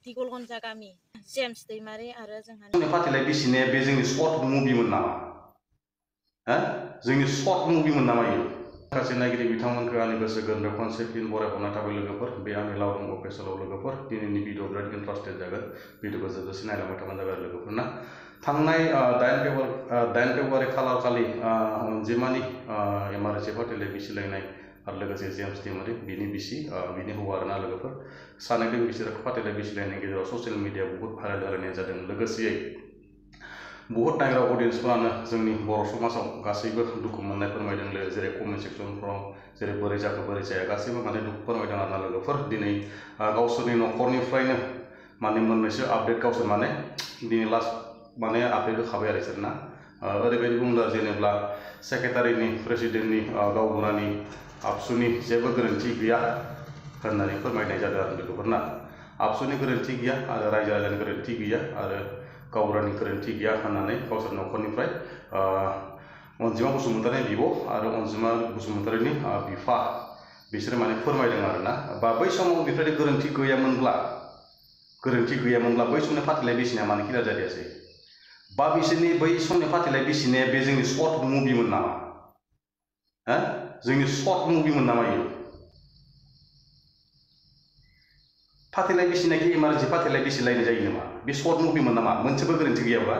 दिगलगन्जा गामि जेम्स दैमारि आरो जोंहा फाथिलाय बिसिनाया बे जोंनि सर्ट मुभिमोन नामा? जोंनि सर्ट मुभिमोन नामा इयो? माखासे नायगिरि बिथांमोनखौ आंनि गोसो गोरबोनिफ्राय खनसे फिन बरायहरनाय थाबाय लोगोफोर। बे आंनि लावदुम अफिसियेलाव लोगोफोर दिनैनि भिडिअ बिराद इन्टारेस्टेड जागोन। भिडिअखौ जोबजासे नायलांबाय थाबानो जाबाय लोगोफोरना। थांनाय 8 फेब्रुवारि खालार खालि अनजिमानि एमआरएसि फाथिलाय बिसिलायनाय आरो लोगोसे जेम्स दैमारि बिनि बिसि बिनि हौवा आरोना लोगोफोर सानैदों बिसोर फाथिलाय बिसिलायनायनि गेजेराव ससियेल मिडिया बहुत भाइरेल जालायनाय जादों। लोगोसेयै बहुत नायग्रा अडियेन्सफोरानो जोंनि बर' समाजाव गासैबो दुखु मोननाय फोरमायदों। जेरै कमेन्ट सेक्सनफ्राव जेरै बोरै जाखो बोरै जाया गासैबो माने दुखु फोरमायदों आरोना लोगोफोर। दिनै गावसोरनि न'खरनिफ्रायनो माने मोननैसो आपडेट गावसोर माने दिनै लास्ट माने आपडेट होखाबाय आरो इसोरना। ओरैबायदि बुंदों जेनेब्ला सेक्रेटारिनि प्रेसिडेन्टनि गावबुरानि आबसुनि जेबो गोरोन्थि गैया होननानै फोरमायनाय जादों आरो लोगोफोरना। आबसुनि गोरोन्थि गैया आरो रायजो राजानि गोरोन्थि गैया आरो गावबुरानि गोरोन्थि गैया होननानै गावसोर न'खरनिफ्राय अनजिमा बसुमतारिनि बिब' आरो अनजिमा बसुमतारिनि बिफा बिसोरो माने फोरमायदों आरोना। बा बै समाव बेफोरबायदि गोरोन्थि गैयामोनब्ला बै समनि फाथिलाय बिसिनाया मानो क्लियार जादियासै? बा बिसोरनि बै समनि फाथिलाय बिसिनाया बे जोंनि सर्ट मुभिमोन नामा? जोंनि सर्ट मुभिमोन नामा इयो? फाथिलाय बिसिनायखि इमारजेन्सि फाथिलाय बिसिलायनाय जायो नामा? बे सर्ट मुभिमोन नामा मोनसेबो गोरोन्थि गैयाब्ला?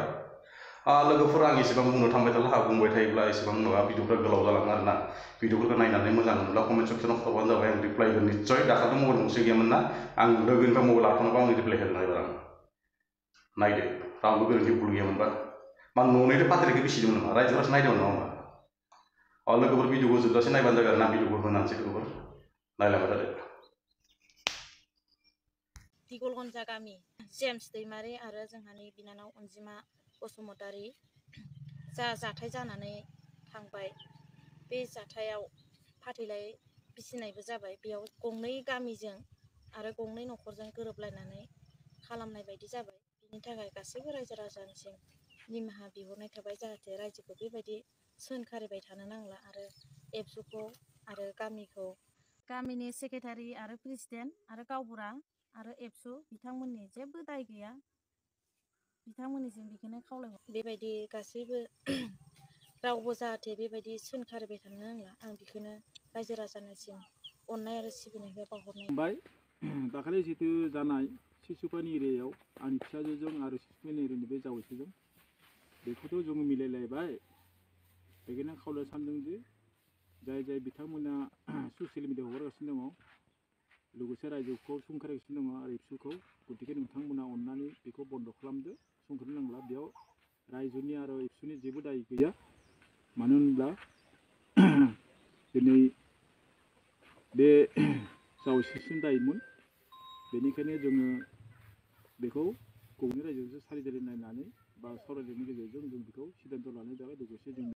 लोगोफोर आं एसेबां बुंनो थांबाय थाला बुंबाय थायोब्ला एसेबां माबा भिडिअफ्रा गोलाव जालाङो आरोना। भिडिअफोरखौ नायनानै मोजां मोनब्ला कमेन्ट सेक्सनाव खबरबानो जाबाय। आं रिप्लाय होगोन निस्सय। दाखालिथ' मबाइल गंसे गैयामोन ना, आं लोगोनिफ्राय मबाइल लाथ'नोबा आं रिप्लाय होगोन एबार आं। नायदो रावबो गोरोन्थि भुल गैयामोनबा मा न'निफ्राय फाथिलायखौ बिसिदोंमोन नामा? रायजोफोरासो नायदोंमोन नामा होमबा? लोगोफोर भिडिअखौ जोबजासे नायबानो जागोन ना। भिडिअखौ होनानैसै लोगोफोर नायलांबाय थादो। दिगलगन्जा गामि जेम्स दैमारि आरो जोंहानि बिनानाव अनजिमा बसुमतारि जा जाथाय जानानै थांबाय, बे जाथायाव फाथैलाय बिसिनायबो जाबाय। बेयाव गंनै गामिजों आरो गंनै न'खरजों गोरोबलायनानै खालामनाय बायदि जाबाय। बिनि थाखाय गासैबो रायजो राजानिसिम निमाहा बिहरनाय थाबाय, जाहाथे रायजोखौ बेबायदि सोंखारिबाय थानो नांला आरो एबसुखौ आरो गामिनि सेक्रेटारि आरो प्रेसिडेन्ट आरो गावबुरा आरो एबसु बिथांमोननि जेबो दाय गैया। बिथांमोननिसिम बेखौनो खावलायहर, बेबायदि गासैबो रावबो जाहाथे बेबायदि सोंखारिबाय थानो नांला। आं बेखौनो रायजो राजानिसिम अननाय आरो सिबिनायखौ बावहरनाय। दाखालि जितु जानाय सिसुपानि एरियायाव आंनि फिसाजोजों आरो सिसुपानि एरियानि बे जावैसोजों बेखौथ' जों मिलायलायबाय। बेखायनो खावलायनो सानदों जे जाय बिथांमोना ससियेल मिडियाआव हगारगासिनो दङ, लोगोसे रायजोखौ सोंखारिगासिनो दङ आरो एबसुखौ, गतिके नोंथांमोना अननानै बेखौ बन्द' खालामदो। सोंखारनो नांला। बेयाव रायजोनि आरो एबसुनि जेबो दाय गैया। मानो होनब्ला दिनै बे जावैसोसिम दायमोन। बेनिखायनो जोङो बेखौ गंनै रायजोजों सारिजारि नायनानै बा सावरायनायनि गेजेरजों जों बेखौ सिदान्थ' लानाय जाबाय। लोगोसे जों